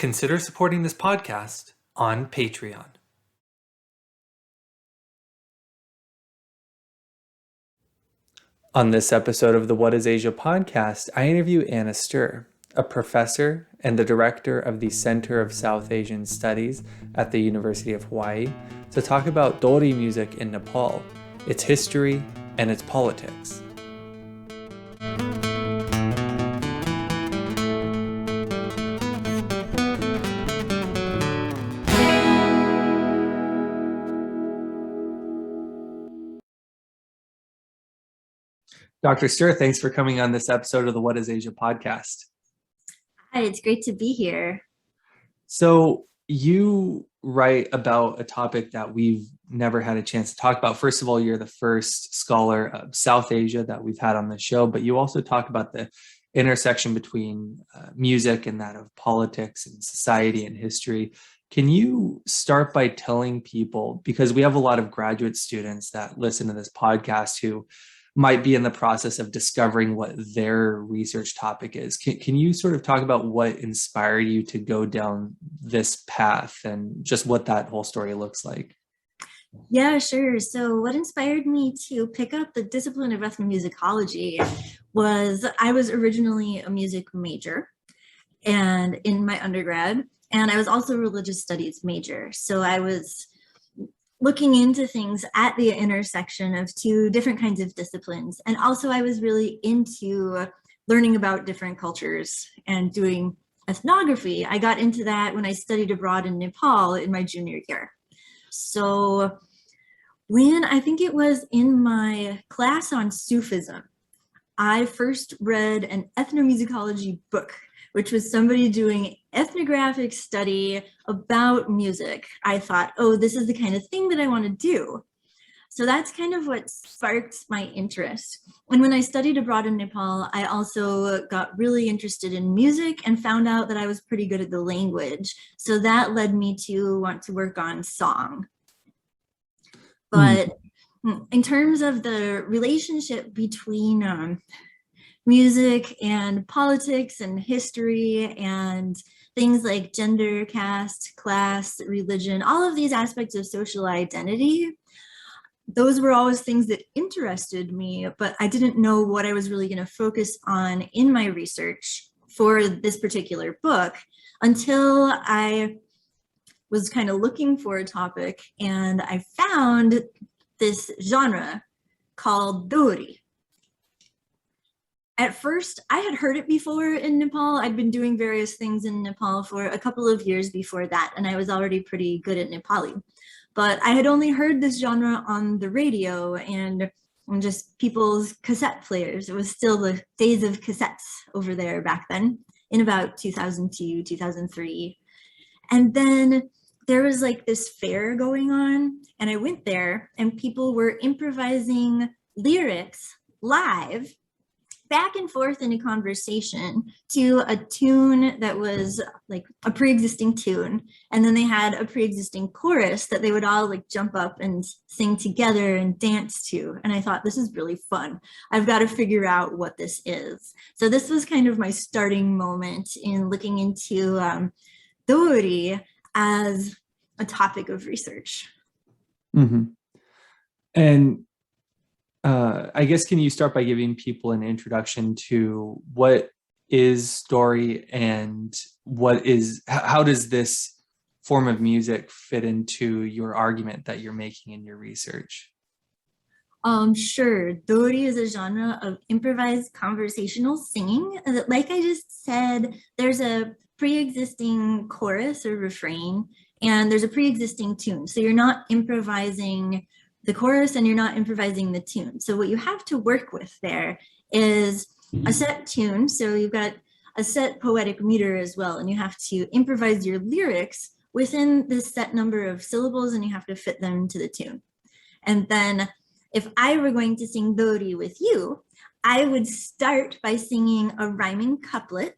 Consider supporting this podcast on Patreon. On this episode of the What is Asia podcast, I interview Anna Stirr, a professor and the director of the Center of South Asian Studies at the University of Hawai'i, to talk about Dori music in Nepal, its history, and its politics. Dr. Stirr, thanks for coming on this episode of the What is Asia podcast. Hi, it's great to be here. So you write about a topic that we've never had a chance to talk about. First of all, you're the first scholar of South Asia that we've had on the show, but you also talk about the intersection between music and that of politics and society and history. Can you start by telling people, because we have a lot of graduate students that listen to this podcast who might be in the process of discovering what their research topic is. Can you sort of talk about what inspired you to go down this path and just what that whole story looks like? Yeah, sure. So what inspired me to pick up the discipline of ethnomusicology was I was originally a music major and in my undergrad, and I was also a religious studies major. So I was looking into things at the intersection of two different kinds of disciplines. And also I was really into learning about different cultures and doing ethnography. I got into that when I studied abroad in Nepal in my junior year. So when I think it was in my class on Sufism, I first read an ethnomusicology book, which was somebody doing ethnographic study about music. I thought, oh, this is the kind of thing that I want to do. So that's kind of what sparked my interest. And when I studied abroad in Nepal, I also got really interested in music and found out that I was pretty good at the language. So that led me to want to work on song. But in terms of the relationship between music and politics and history and things like gender, caste, class, religion, all of these aspects of social identity, those were always things that interested me, but I didn't know what I was really going to focus on in my research for this particular book until I was kind of looking for a topic, and I found this genre called Dori. At first, I had heard it before in Nepal. I'd been doing various things in Nepal for a couple of years before that, and I was already pretty good at Nepali. But I had only heard this genre on the radio and on just people's cassette players. It was still the days of cassettes over there back then, in about 2002, 2003. And then there was like this fair going on, and I went there, and people were improvising lyrics live back and forth in a conversation to a tune that was like a pre-existing tune. And then they had a pre-existing chorus that they would all like jump up and sing together and dance to. And I thought, this is really fun. I've got to figure out what this is. So this was kind of my starting moment in looking into Dohori as a topic of research. Mm-hmm. And I guess, can you start by giving people an introduction to what is Dori and how does this form of music fit into your argument that you're making in your research? Sure. Dori is a genre of improvised conversational singing. Like I just said, there's a pre-existing chorus or refrain, and there's a pre-existing tune. So you're not improvising the chorus and you're not improvising the tune. So what you have to work with there is a set tune. So you've got a set poetic meter as well, and you have to improvise your lyrics within this set number of syllables, and you have to fit them to the tune. And then if I were going to sing Dori with you, I would start by singing a rhyming couplet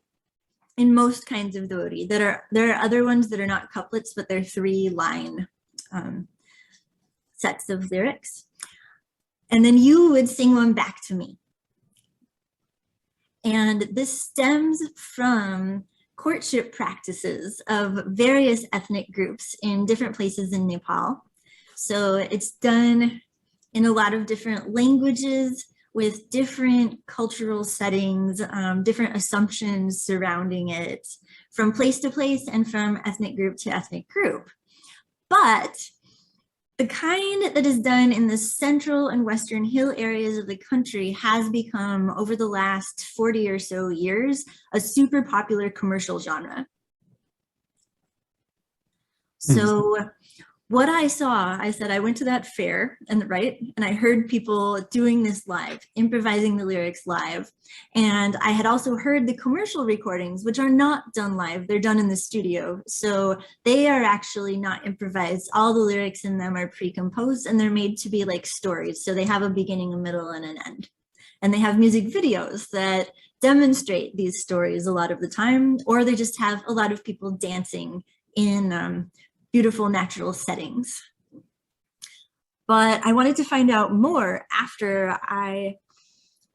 in most kinds of Dori. There are other ones that are not couplets, but they're 3-line sets of lyrics. And then you would sing one back to me. And this stems from courtship practices of various ethnic groups in different places in Nepal. So it's done in a lot of different languages with different cultural settings, different assumptions surrounding it from place to place and from ethnic group to ethnic group. But the kind that is done in the central and western hill areas of the country has become, over the last 40 or so years, a super popular commercial genre. So what I saw, I said, I went to that fair and I heard people doing this live, improvising the lyrics live. And I had also heard the commercial recordings, which are not done live, they're done in the studio. So they are actually not improvised. All the lyrics in them are pre-composed and they're made to be like stories. So they have a beginning, a middle, and an end. And they have music videos that demonstrate these stories a lot of the time, or they just have a lot of people dancing in beautiful natural settings. But I wanted to find out more after I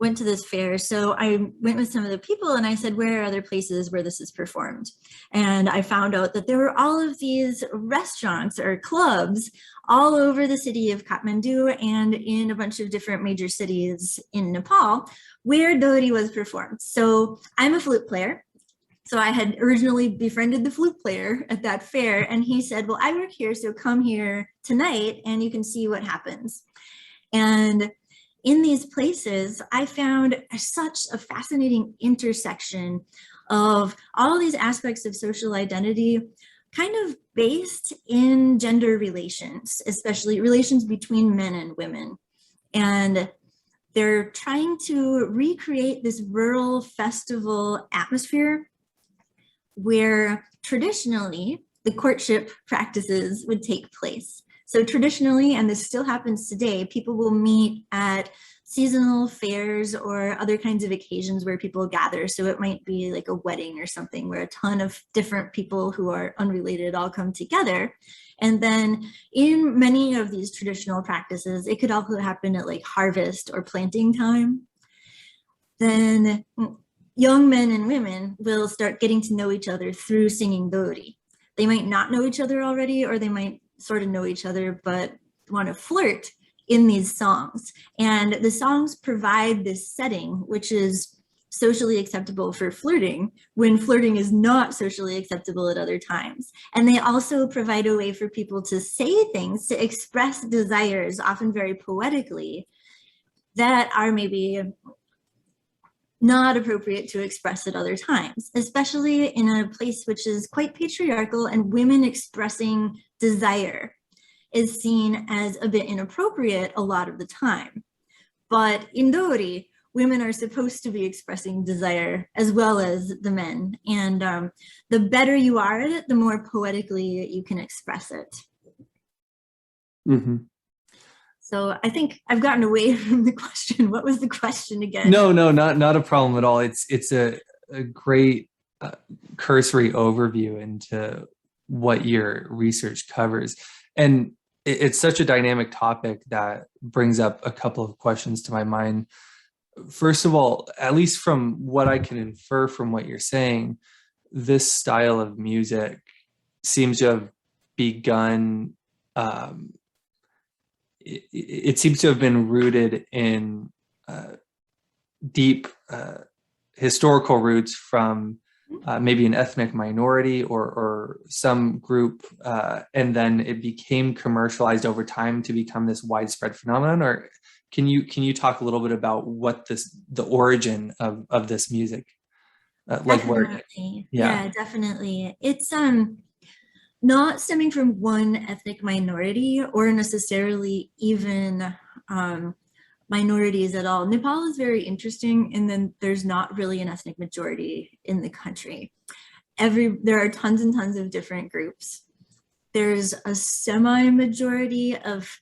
went to this fair. So I went with some of the people and I said, where are other places where this is performed? And I found out that there were all of these restaurants or clubs all over the city of Kathmandu and in a bunch of different major cities in Nepal where Dori was performed. So I'm a flute player. So I had originally befriended the flute player at that fair and he said, well, I work here, so come here tonight and you can see what happens. And in these places, I found such a fascinating intersection of all these aspects of social identity kind of based in gender relations, especially relations between men and women. And they're trying to recreate this rural festival atmosphere where traditionally the courtship practices would take place. So traditionally, and this still happens today, people will meet at seasonal fairs or other kinds of occasions where people gather. So it might be like a wedding or something where a ton of different people who are unrelated all come together. And then in many of these traditional practices, it could also happen at like harvest or planting time. Then young men and women will start getting to know each other through singing Dori. They might not know each other already, or they might sort of know each other, but want to flirt in these songs. And the songs provide this setting, which is socially acceptable for flirting when flirting is not socially acceptable at other times. And they also provide a way for people to say things, to express desires, often very poetically, that are maybe not appropriate to express at other times, especially in a place which is quite patriarchal, and women expressing desire is seen as a bit inappropriate a lot of the time. But in Dori, women are supposed to be expressing desire as well as the men. And the better you are at it, the more poetically you can express it. Mm-hmm. So I think I've gotten away from the question. What was the question again? No, not a problem at all. It's a great cursory overview into what your research covers. And it's such a dynamic topic that brings up a couple of questions to my mind. First of all, at least from what I can infer from what you're saying, this style of music seems to have begun, it seems to have been rooted in deep historical roots from maybe an ethnic minority or some group, and then it became commercialized over time to become this widespread phenomenon. Or can you talk a little bit about what the origin of this music, like where? Yeah, definitely. It's not stemming from one ethnic minority or necessarily even minorities at all. Nepal is very interesting, and then there's not really an ethnic majority in the country. There are tons and tons of different groups. There's a semi-majority of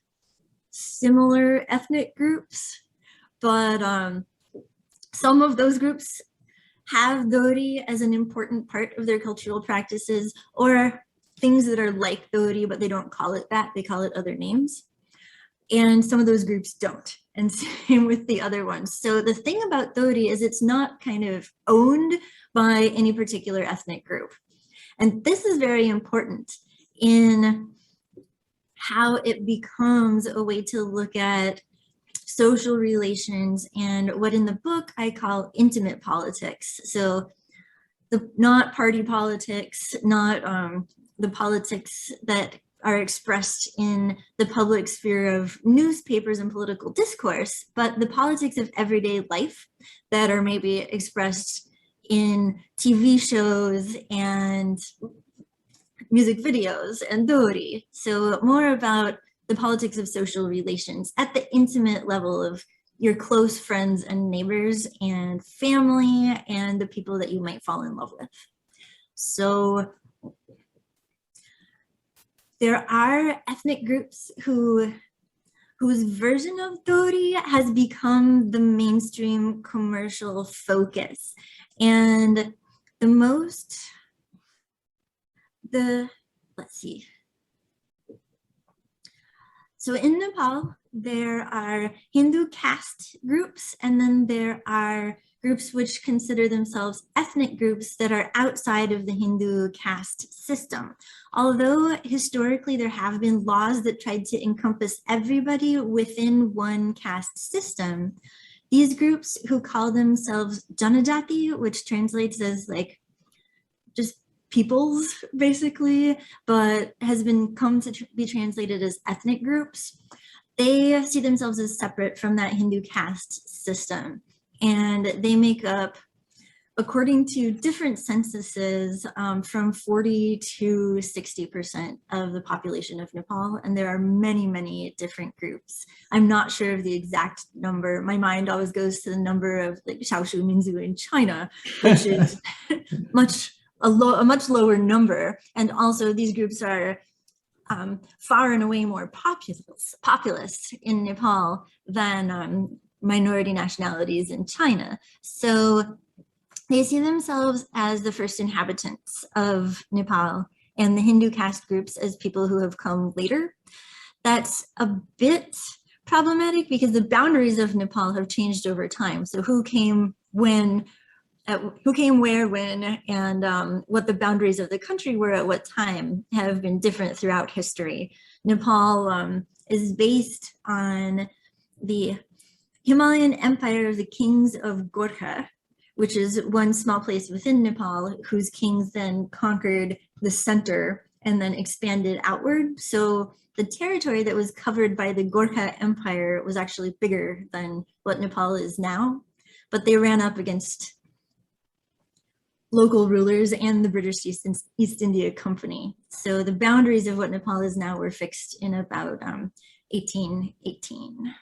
similar ethnic groups, but some of those groups have Dori as an important part of their cultural practices, or things that are like Dori, but they don't call it that, they call it other names. And some of those groups don't. and same with the other ones. So the thing about Dori is it's not kind of owned by any particular ethnic group. And this is very important in how it becomes a way to look at social relations and what in the book I call intimate politics. So not party politics, not the politics that are expressed in the public sphere of newspapers and political discourse, but the politics of everyday life that are maybe expressed in TV shows and music videos and Dori. So more about the politics of social relations at the intimate level of your close friends and neighbors and family and the people that you might fall in love with. So there are ethnic groups whose version of Dori has become the mainstream commercial focus. And let's see. So in Nepal, there are Hindu caste groups, and then there are groups which consider themselves ethnic groups that are outside of the Hindu caste system. Although historically there have been laws that tried to encompass everybody within one caste system, these groups who call themselves Janajati, which translates as like just peoples basically, but has been come to be translated as ethnic groups, they see themselves as separate from that Hindu caste system. And they make up, according to different censuses, from 40 to 60% of the population of Nepal. And there are many, many different groups. I'm not sure of the exact number. My mind always goes to the number of like Shaoshu Minzu in China, which is a much lower number. And also these groups are far and away more populous in Nepal than minority nationalities in China. So they see themselves as the first inhabitants of Nepal and the Hindu caste groups as people who have come later. That's a bit problematic because the boundaries of Nepal have changed over time. So who came when, who came where, when, and what the boundaries of the country were at what time have been different throughout history. Nepal is based on the Himalayan Empire of the Kings of Gorkha, which is one small place within Nepal, whose kings then conquered the center and then expanded outward. So the territory that was covered by the Gorkha Empire was actually bigger than what Nepal is now, but they ran up against local rulers and the British East India Company. So the boundaries of what Nepal is now were fixed in about 1818.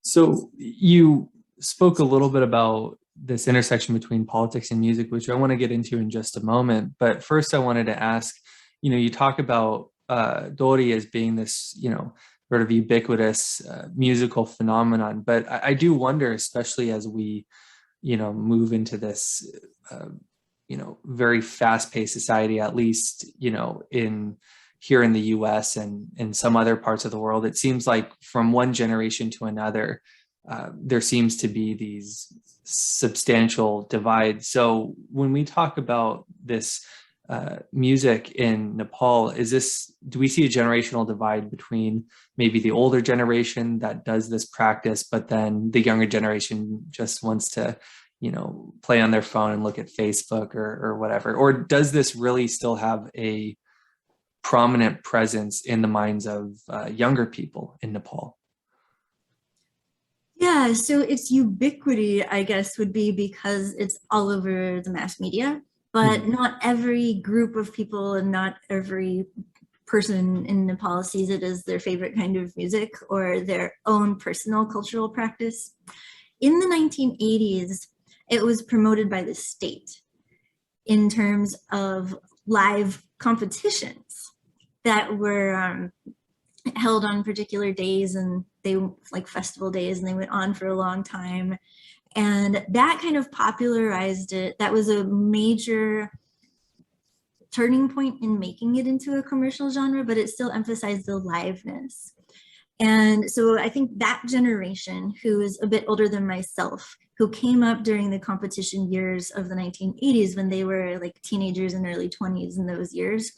So you spoke a little bit about this intersection between politics and music, which I want to get into in just a moment. But first I wanted to ask, you talk about Dori as being this, sort of ubiquitous musical phenomenon. But I do wonder, especially as we, move into this, very fast-paced society, at least, here in the US and in some other parts of the world, it seems like from one generation to another, there seems to be these substantial divides. So when we talk about this music in Nepal, do we see a generational divide between maybe the older generation that does this practice, but then the younger generation just wants to, play on their phone and look at Facebook or whatever? Or does this really still have a prominent presence in the minds of younger people in Nepal? Yeah, so its ubiquity, I guess, would be because it's all over the mass media, but not every group of people and not every person in Nepal sees it as their favorite kind of music or their own personal cultural practice. In the 1980s, it was promoted by the state in terms of live competitions that were held on particular days, and they like festival days, and they went on for a long time. And that kind of popularized it. That was a major turning point in making it into a commercial genre, but it still emphasized the liveness. And so I think that generation, who is a bit older than myself, who came up during the competition years of the 1980s when they were like teenagers and early 20s in those years,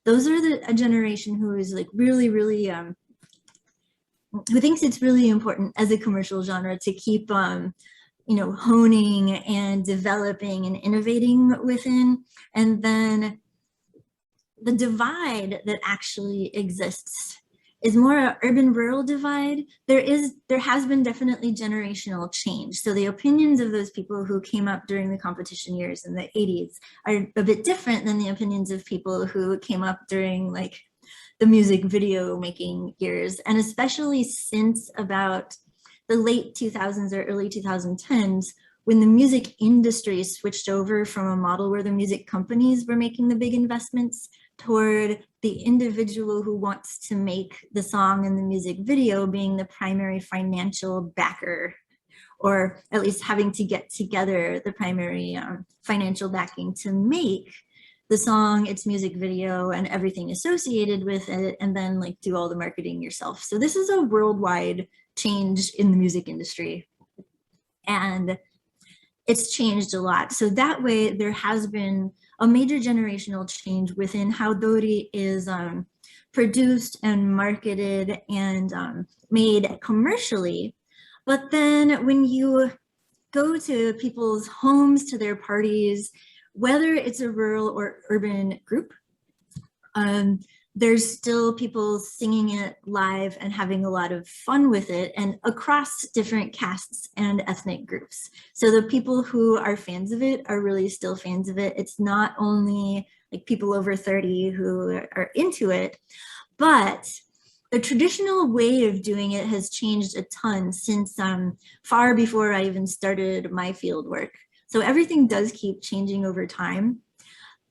those are a generation who is like really, really, who thinks it's really important as a commercial genre to keep, honing and developing and innovating within. And then the divide that actually exists is more an urban-rural divide. There has been definitely generational change. So the opinions of those people who came up during the competition years in the 80s are a bit different than the opinions of people who came up during like the music video making years. And especially since about the late 2000s or early 2010s, when the music industry switched over from a model where the music companies were making the big investments toward the individual who wants to make the song and the music video being the primary financial backer, or at least having to get together the primary financial backing to make the song, its music video, and everything associated with it, and then like do all the marketing yourself. So this is a worldwide change in the music industry, and it's changed a lot. So that way there has been a major generational change within how Dori is produced and marketed and made commercially. But then when you go to people's homes, to their parties, whether it's a rural or urban group, there's still people singing it live and having a lot of fun with it, and across different castes and ethnic groups. So the people who are fans of it are really still fans of it. It's not only like people over 30 who are into it, but the traditional way of doing it has changed a ton since far before I even started my field work. So everything does keep changing over time.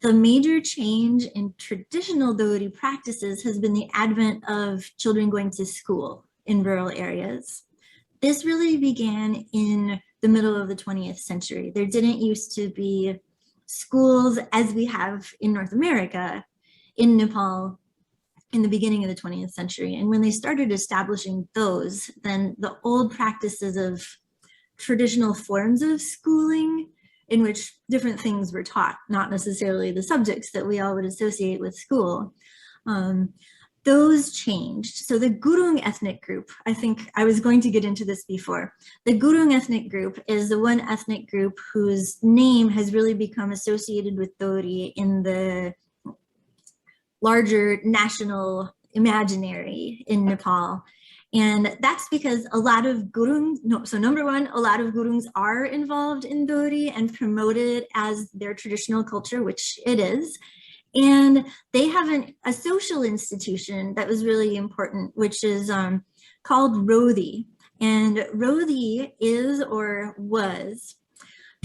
The major change in traditional Dohori practices has been the advent of children going to school in rural areas. This really began in the middle of the 20th century. There didn't used to be schools as we have in North America, in Nepal, in the beginning of the 20th century. And when they started establishing those, then the old practices of traditional forms of schooling in which different things were taught, not necessarily the subjects that we all would associate with school, those changed. So the Gurung ethnic group, I think I was going to get into this before. The Gurung ethnic group is the one ethnic group whose name has really become associated with Dori in the larger national imaginary in Nepal. And that's because a lot of gurungs, so number one, a lot of gurungs are involved in Dori and promote it as their traditional culture, which it is. And they have a social institution that was really important, which is called Rodi. And Rodi is or was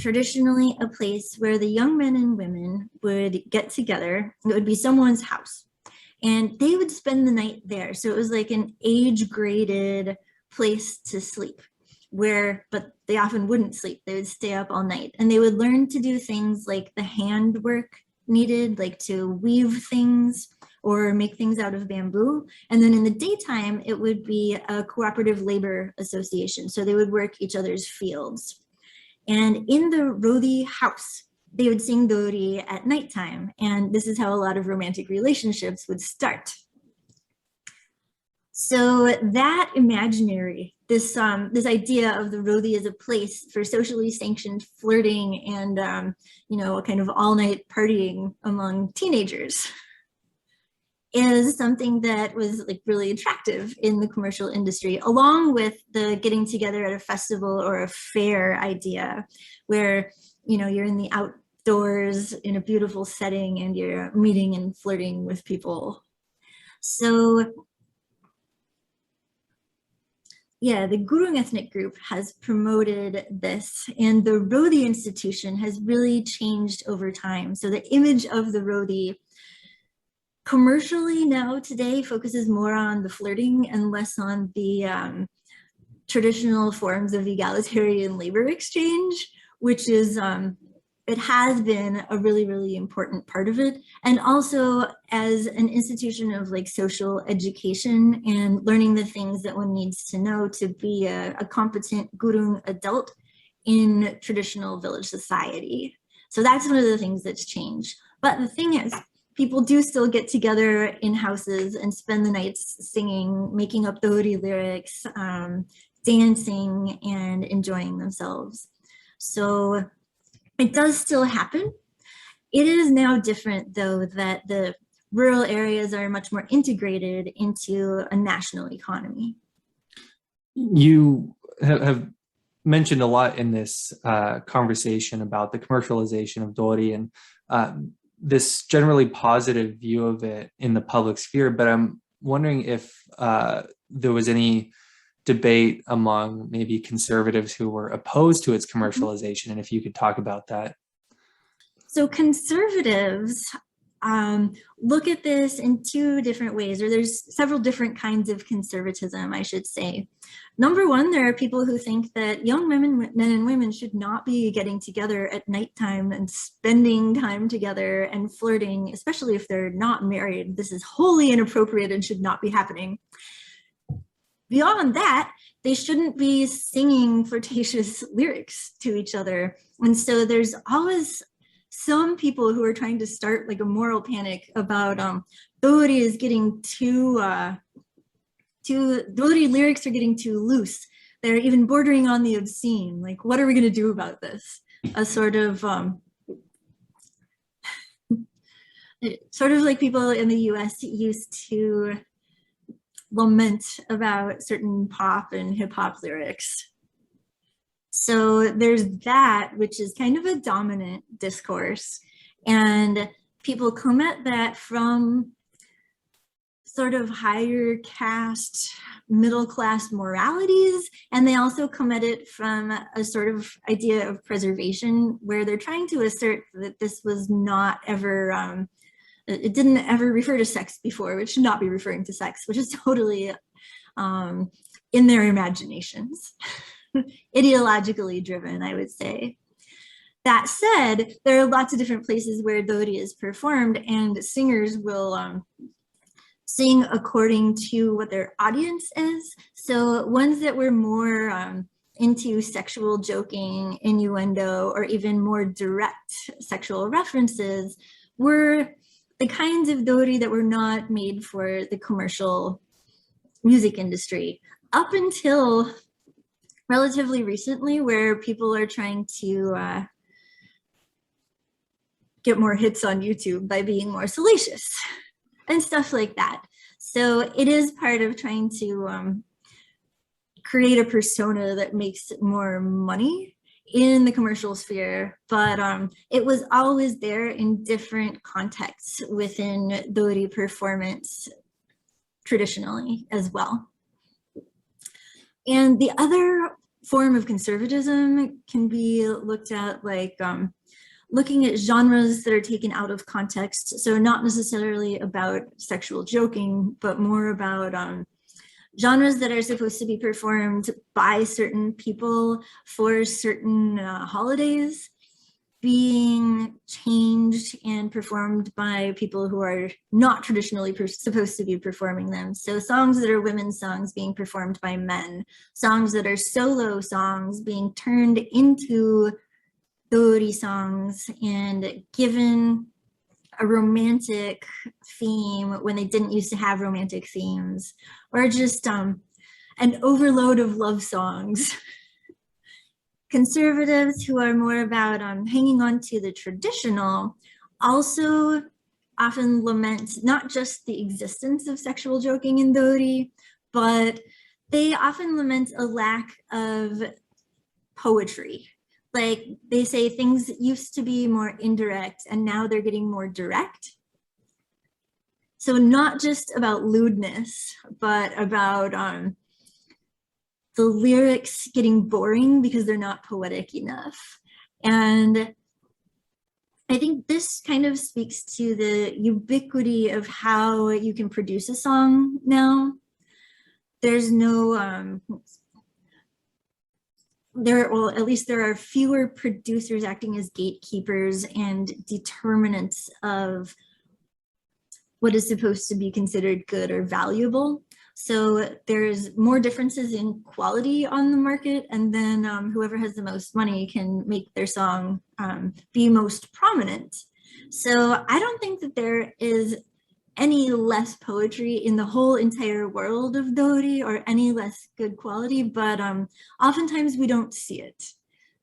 traditionally a place where the young men and women would get together. It would be someone's house, and they would spend the night there. So it was like an age-graded place to sleep, but they often wouldn't sleep. They would stay up all night, and they would learn to do things like the handwork needed, like to weave things or make things out of bamboo. And then in the daytime, it would be a cooperative labor association. So they would work each other's fields. And in the Rodi house, they would sing Dori at nighttime. And this is how a lot of romantic relationships would start. So that imaginary, this idea of the Rodi as a place for socially sanctioned flirting and, a kind of all-night partying among teenagers, is something that was like really attractive in the commercial industry, along with the getting together at a festival or a fair idea where, you're in the outdoors in a beautiful setting and you're meeting and flirting with people. So yeah, the Gurung ethnic group has promoted this, and the Rodi institution has really changed over time. So the image of the Rodi commercially now today focuses more on the flirting and less on the traditional forms of egalitarian labor exchange, which is it has been a really, really important part of it. And also as an institution of like social education and learning the things that one needs to know to be a competent gurung adult in traditional village society. So that's one of the things that's changed. But the thing is, people do still get together in houses and spend the nights singing, making up Dori lyrics, dancing, and enjoying themselves. So it does still happen. It is now different, though, that the rural areas are much more integrated into a national economy. You have mentioned a lot in this conversation about the commercialization of Dori and this generally positive view of it in the public sphere, but I'm wondering if there was any debate among maybe conservatives who were opposed to its commercialization, and if you could talk about that. So conservatives look at this in two different ways, or there's several different kinds of conservatism, I should say. Number one, there are people who think that young men and women should not be getting together at nighttime and spending time together and flirting, especially if they're not married. This is wholly inappropriate and should not be happening. Beyond that, they shouldn't be singing flirtatious lyrics to each other. And so there's always some people who are trying to start like a moral panic about Dori is getting Dori lyrics are getting too loose. They're even bordering on the obscene. Like, what are we going to do about this? A sort of like people in the US used to lament about certain pop and hip hop lyrics. So there's that, which is kind of a dominant discourse. And people come at that from sort of higher caste, middle class moralities. And they also come at it from a sort of idea of preservation, where they're trying to assert that this was not ever, it didn't ever refer to sex before, which should not be referring to sex, which is totally in their imaginations. Ideologically driven, I would say. That said, there are lots of different places where Dori is performed, and singers will sing according to what their audience is. So ones that were more into sexual joking, innuendo, or even more direct sexual references were the kinds of Dori that were not made for the commercial music industry. Up until relatively recently, where people are trying to get more hits on YouTube by being more salacious and stuff like that. So it is part of trying to create a persona that makes more money in the commercial sphere, but it was always there in different contexts within Dori performance traditionally as well. And the other form of conservatism can be looked at like looking at genres that are taken out of context. So not necessarily about sexual joking, but more about genres that are supposed to be performed by certain people for certain holidays being changed and performed by people who are not traditionally supposed to be performing them. So songs that are women's songs being performed by men, songs that are solo songs being turned into Dori songs and given a romantic theme when they didn't used to have romantic themes, or just an overload of love songs. Conservatives who are more about hanging on to the traditional also often lament not just the existence of sexual joking in Dori, but they often lament a lack of poetry. Like they say things used to be more indirect and now they're getting more direct. So not just about lewdness, but about the lyrics getting boring because they're not poetic enough. And I think this kind of speaks to the ubiquity of how you can produce a song now. There's no well, at least there are fewer producers acting as gatekeepers and determinants of what is supposed to be considered good or valuable. So there's more differences in quality on the market, and then whoever has the most money can make their song be most prominent. So I don't think that there is any less poetry in the whole entire world of Dori or any less good quality, but oftentimes we don't see it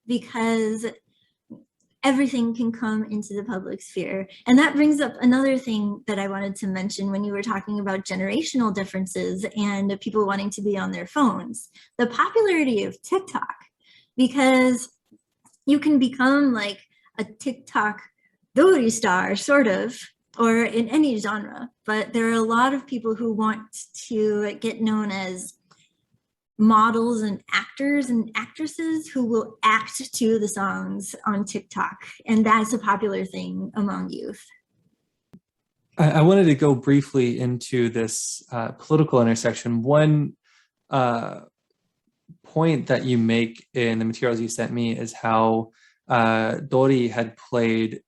because everything can come into the public sphere. And that brings up another thing that I wanted to mention when you were talking about generational differences and people wanting to be on their phones. The popularity of TikTok, because you can become like a TikTok Dori star, sort of, or in any genre, but there are a lot of people who want to get known as models and actors and actresses who will act to the songs on TikTok. And that's a popular thing among youth. I wanted to go briefly into this political intersection. One point that you make in the materials you sent me is how Dori had played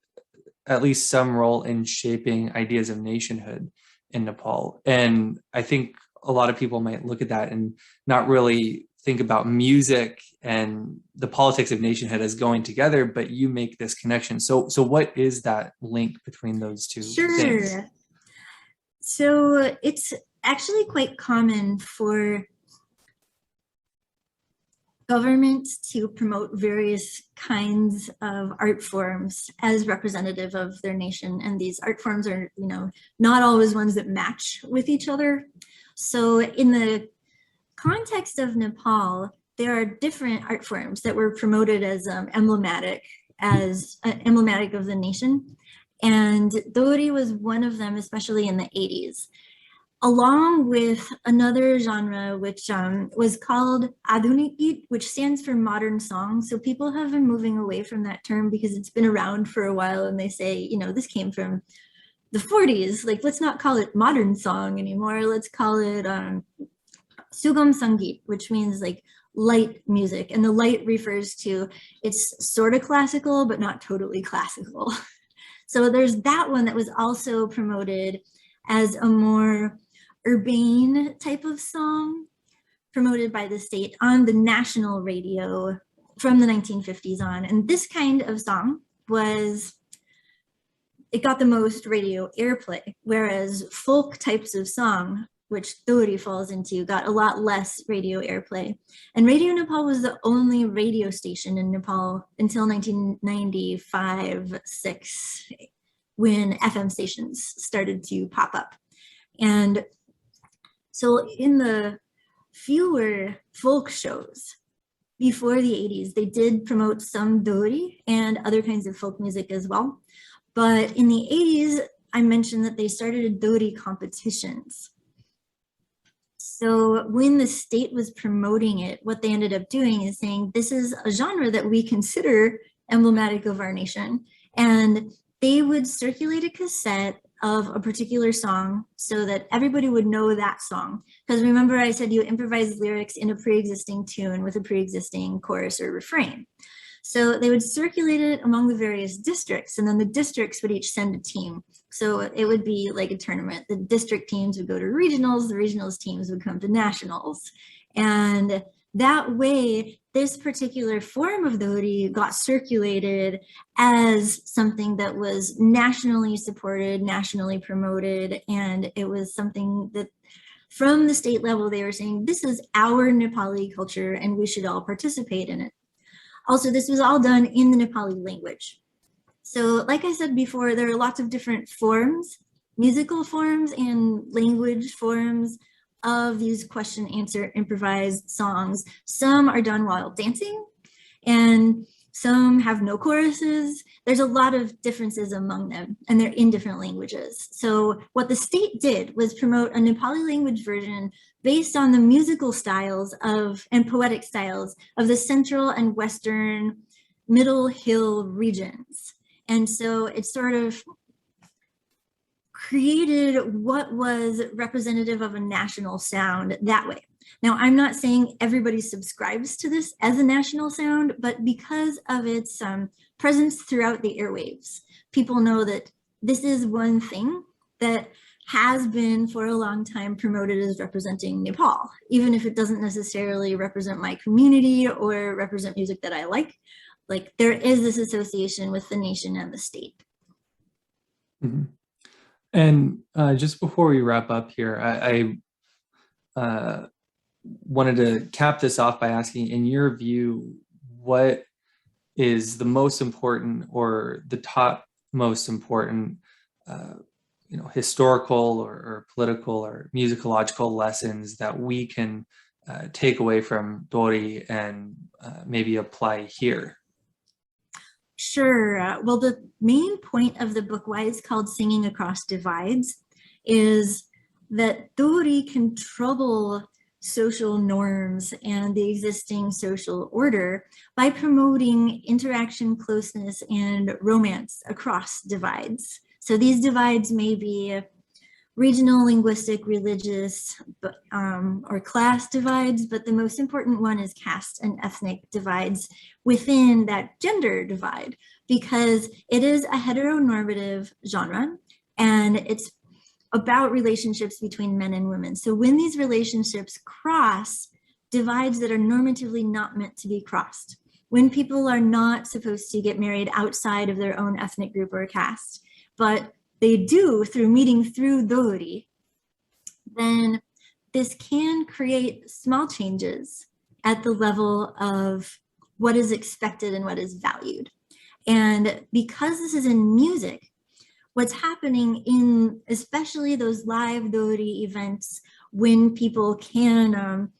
at least some role in shaping ideas of nationhood in Nepal. And I think a lot of people might look at that and not really think about music and the politics of nationhood as going together, but you make this connection. So what is that link between those two things? Sure. So it's actually quite common for governments to promote various kinds of art forms as representative of their nation. And these art forms are, not always ones that match with each other. So in the context of Nepal, there are different art forms that were promoted as emblematic of the nation. And Dori was one of them, especially in the 80s, along with another genre which was called Adunik, which stands for modern song. So people have been moving away from that term because it's been around for a while, and they say, this came from the 40s. Like, let's not call it modern song anymore. Let's call it Sugam Sangeet, which means like light music. And the light refers to, it's sort of classical, but not totally classical. So there's that one that was also promoted as a more urbane type of song, promoted by the state on the national radio from the 1950s on. And this kind of song it got the most radio airplay, whereas folk types of song, which Dori falls into, got a lot less radio airplay. And Radio Nepal was the only radio station in Nepal until 1995-6, when FM stations started to pop up. And so in the fewer folk shows before the 80s, they did promote some Dori and other kinds of folk music as well. But in the 80s, I mentioned that they started Dori competitions. So when the state was promoting it, what they ended up doing is saying, this is a genre that we consider emblematic of our nation. And they would circulate a cassette of a particular song so that everybody would know that song. Because remember, I said you improvise lyrics in a pre-existing tune with a pre-existing chorus or refrain. So they would circulate it among the various districts, and then the districts would each send a team. So it would be like a tournament. The district teams would go to regionals, the regionals teams would come to nationals. And that way, this particular form of Dori got circulated as something that was nationally supported, nationally promoted, and it was something that from the state level, they were saying, this is our Nepali culture and we should all participate in it. Also, this was all done in the Nepali language. So like I said before, there are lots of different forms, musical forms and language forms of these question, answer, improvised songs. Some are done while dancing and some have no choruses. There's a lot of differences among them and they're in different languages. So what the state did was promote a Nepali language version based on the musical styles and poetic styles of the central and western middle hill regions. And so it sort of created what was representative of a national sound that way. Now, I'm not saying everybody subscribes to this as a national sound, but because of its presence throughout the airwaves, people know that this is one thing that has been for a long time promoted as representing Nepal, even if it doesn't necessarily represent my community or represent music that I like. Like, there is this association with the nation and the state. Mm-hmm. And just before we wrap up here, I wanted to cap this off by asking, in your view, what is the most important or the top most important historical or political or musicological lessons that we can take away from Dori and maybe apply here? Sure. Well, the main point of the book, why it's called Singing Across Divides, is that Dori can trouble social norms and the existing social order by promoting interaction, closeness, and romance across divides. So these divides may be regional, linguistic, religious, or class divides, but the most important one is caste and ethnic divides within that gender divide, because it is a heteronormative genre and it's about relationships between men and women. So when these relationships cross divides that are normatively not meant to be crossed, when people are not supposed to get married outside of their own ethnic group or caste, but they do through meeting through Dori, then this can create small changes at the level of what is expected and what is valued. And because this is in music, what's happening in especially those live Dori events when people can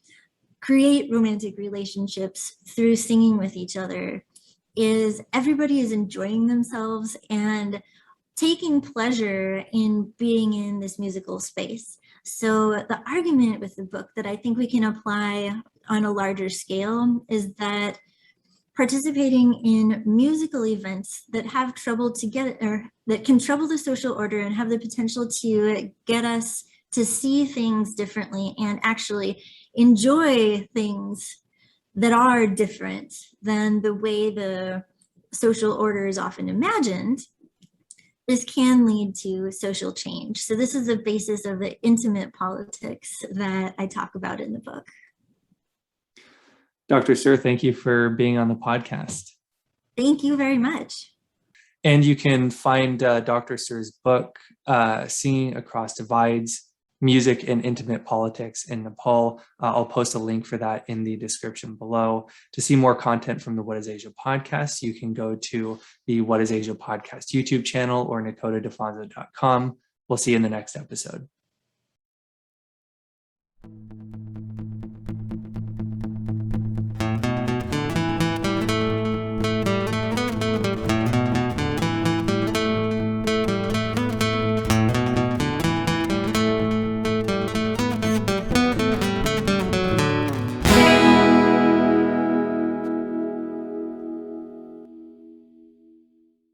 create romantic relationships through singing with each other is everybody is enjoying themselves and taking pleasure in being in this musical space. So the argument with the book that I think we can apply on a larger scale is that participating in musical events that have trouble to get, or that can trouble the social order and have the potential to get us to see things differently and actually enjoy things that are different than the way the social order is often imagined, this can lead to social change. So this is the basis of the intimate politics that I talk about in the book. Dr. Stirr, thank you for being on the podcast. Thank you very much. And you can find Dr. Stirr's book, Singing Across Divides, Music and Intimate Politics in Nepal. I'll post a link for that in the description below. To see more content from the What is Asia podcast, you can go to the What is Asia podcast YouTube channel or nakotadefonso.com. We'll see you in the next episode.